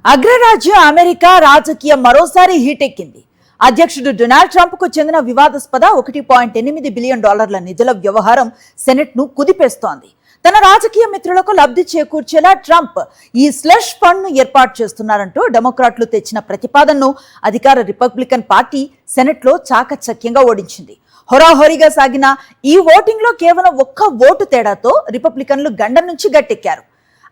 అగ్రరాజ్య America రాజకీయం మరోసారి హీటెక్కింది. అధ్యక్షుడు డొనాల్డ్ ట్రంప్ కు చెందిన వివాదాస్పద $1.8 బిలియన్ నిధుల వ్యవహారం సెనెట్ ను కుదిపేస్తోంది. తన రాజకీయ మిత్రులకు లబ్ధి చేకూర్చేలా ట్రంప్ ఈ స్లష్ ఫండ్ ను ఏర్పాటు చేస్తున్నారంటూ డెమోక్రాట్లు తెచ్చిన ప్రతిపాదనను అధికార రిపబ్లికన్ పార్టీ సెనెట్ లో చాకచక్యంగా ఓడించింది. హోరాహోరీగా సాగిన ఈ ఓటింగ్ లో కేవలం ఒక్క ఓటు తేడాతో రిపబ్లికన్లు గండం నుంచి గట్టెక్కారు.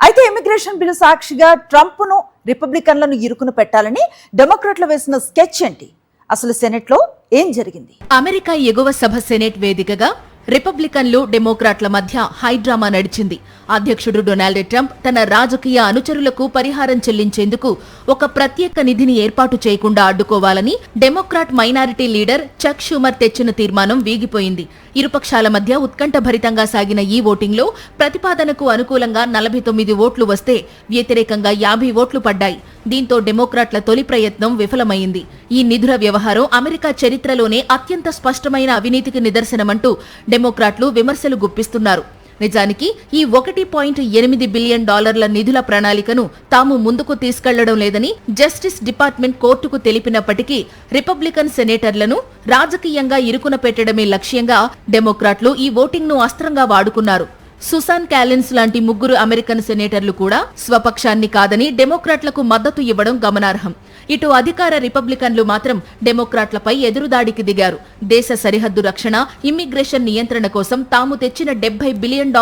అయితే ఇమిగ్రేషన్ బిల్లు సాక్షిగా ట్రంప్ ను రిపబ్లికన్లను ఇరుకును పెట్టాలని డెమోక్రాట్లు వేసిన స్కెచ్ ఏంటి? అసలు సెనెట్ లో ఏం జరిగింది? అమెరికా ఎగువ సభ సెనెట్ వేదికగా రిపబ్లికన్లు డెమోక్రాట్ల మధ్య హైడ్రామా నడిచింది. అధ్యక్షుడు డొనాల్డ్ ట్రంప్ తన రాజకీయ అనుచరులకు పరిహారం చెల్లించేందుకు ఒక ప్రత్యేక నిధిని ఏర్పాటు చేయకుండా అడ్డుకోవాలని డెమోక్రాట్ మైనారిటీ లీడర్ చక్ షూమర్ తెచ్చిన తీర్మానం వీగిపోయింది. ఇరుపక్షాల మధ్య ఉత్కంఠభరితంగా సాగిన ఈ ఓటింగ్లో ప్రతిపాదనకు అనుకూలంగా 49 ఓట్లు వస్తే వ్యతిరేకంగా 50 ఓట్లు పడ్డాయి. దీంతో డెమోక్రాట్ల తొలి ప్రయత్నం విఫలమైంది. ఈ నిధుల వ్యవహారం అమెరికా చరిత్రలోనే అత్యంత స్పష్టమైన అవినీతికి నిదర్శనమంటూ డెమోక్రాట్లు విమర్శలు గుప్పిస్తున్నారు. నిజానికి ఈ $1.8 బిలియన్ నిధుల ప్రణాళికను తాము ముందుకు తీసుకెళ్లడం లేదని జస్టిస్ డిపార్ట్మెంట్ కోర్టుకు తెలిపినప్పటికీ రిపబ్లికన్ సెనేటర్లను రాజకీయంగా ఇరుకున పెట్టడమే లక్ష్యంగా డెమోక్రాట్లు ఈ ఓటింగ్ ను అస్త్రంగా వాడుకున్నారు. సుసాన్ క్యాలిన్స్ లాంటి 3 అమెరికన్ సెనేటర్లు కూడా స్వపక్షాన్ని కాదని డెమోక్రాట్లకు మద్దతు ఇవ్వడం గమనార్హం. ఇటు అధికార రిపబ్లికన్లు మాత్రం డెమోక్రాట్లపై ఎదురుదాడికి దిగారు. దేశ సరిహద్దు రక్షణ, ఇమ్మిగ్రేషన్ నియంత్రణ కోసం తాము తెచ్చిన $70 బిలియన్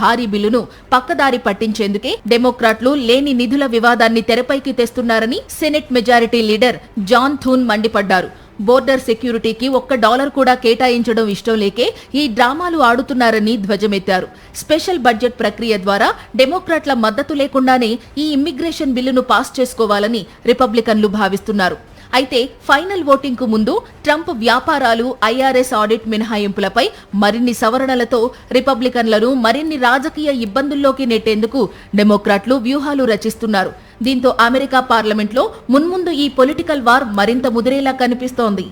భారీ బిల్లును పక్కదారి పట్టించేందుకే డెమోక్రాట్లు లేని నిధుల వివాదాన్ని తెరపైకి తెస్తున్నారని senate majority leader John Thune మండిపడ్డారు. బోర్డర్ సెక్యూరిటీకి $1 కూడా కేటాయించడం ఇష్టం లేకే ఈ డ్రామాలు ఆడుతున్నారని ధ్వజమెత్తారు. స్పెషల్ బడ్జెట్ ప్రక్రియ ద్వారా డెమోక్రాట్ల మద్దతు లేకుండానే ఈ ఇమ్మిగ్రేషన్ బిల్లును పాస్ చేసుకోవాలని రిపబ్లికన్లు భావిస్తున్నారు. అయితే ఫైనల్ ఓటింగ్ కు ముందు ట్రంప్ వ్యాపారాలు, ఐఆర్ఎస్ ఆడిట్ మినహాయింపులపై మరిన్ని సవరణలతో రిపబ్లికన్లను మరిన్ని రాజకీయ ఇబ్బందుల్లోకి నెట్టేందుకు డెమోక్రాట్లు వ్యూహాలు రచిస్తున్నారు. దీంతో అమెరికా పార్లమెంట్లో మున్ముందు ఈ పొలిటికల్ వార్ మరింత ముదిరేలా కనిపిస్తోంది.